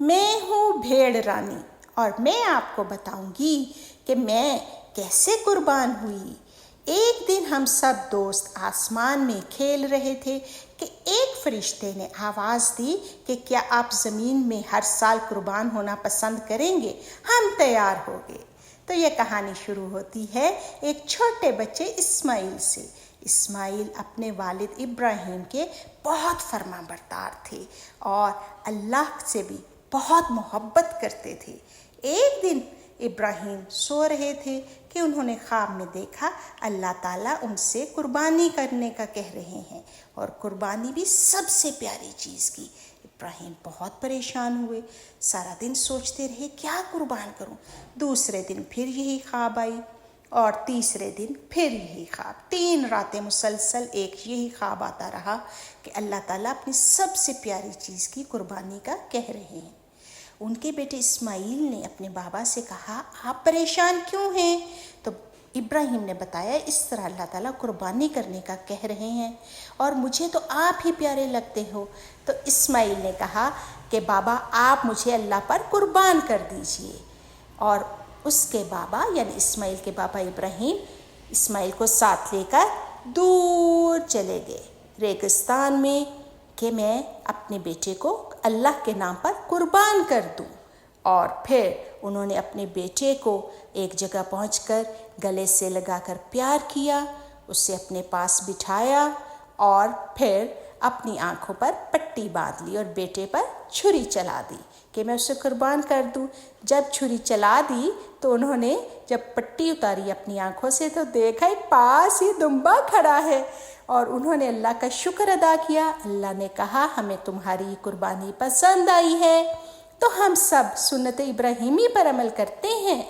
میں ہوں بھیڑ رانی اور میں آپ کو بتاؤں گی کہ میں کیسے قربان ہوئی۔ ایک دن ہم سب دوست آسمان میں کھیل رہے تھے کہ ایک فرشتے نے آواز دی کہ کیا آپ زمین میں ہر سال قربان ہونا پسند کریں گے؟ ہم تیار ہو گئے۔ تو یہ کہانی شروع ہوتی ہے ایک چھوٹے بچے اسماعیل سے۔ اسماعیل اپنے والد ابراہیم کے بہت فرما بردار تھے اور اللہ سے بھی بہت محبت کرتے تھے۔ ایک دن ابراہیم سو رہے تھے کہ انہوں نے خواب میں دیکھا اللہ تعالیٰ ان سے قربانی کرنے کا کہہ رہے ہیں، اور قربانی بھی سب سے پیاری چیز کی۔ ابراہیم بہت پریشان ہوئے، سارا دن سوچتے رہے کیا قربان کروں۔ دوسرے دن پھر یہی خواب آئی اور تیسرے دن پھر یہی خواب۔ 3 راتیں مسلسل ایک یہی خواب آتا رہا کہ اللہ تعالیٰ اپنی سب سے پیاری چیز کی قربانی کا کہہ رہے ہیں۔ ان کے بیٹے اسماعیل نے اپنے بابا سے کہا آپ پریشان کیوں ہیں؟ تو ابراہیم نے بتایا اس طرح اللہ تعالیٰ قربانی کرنے کا کہہ رہے ہیں اور مجھے تو آپ ہی پیارے لگتے ہو۔ تو اسماعیل نے کہا کہ بابا آپ مجھے اللہ پر قربان کر دیجئے، اور اس کے بابا یعنی اسماعیل کے بابا ابراہیم اسماعیل کو ساتھ لے کر دور چلے گئے ریگستان میں کہ میں اپنے بیٹے کو اللہ کے نام پر قربان کر دوں۔ اور پھر انہوں نے اپنے بیٹے کو ایک جگہ پہنچ کر گلے سے لگا کر پیار کیا، اسے اپنے پاس بٹھایا اور پھر اپنی آنکھوں پر پٹی باندھ لی اور بیٹے پر چھری چلا دی کہ میں اسے قربان کر دوں۔ جب چھری چلا دی تو انہوں نے جب پٹی اتاری اپنی آنکھوں سے تو دیکھا ایک پاس ہی دمبا کھڑا ہے، اور انہوں نے اللہ کا شکر ادا کیا۔ اللہ نے کہا ہمیں تمہاری قربانی پسند آئی ہے، تو ہم سب سنت ابراہیمی پر عمل کرتے ہیں۔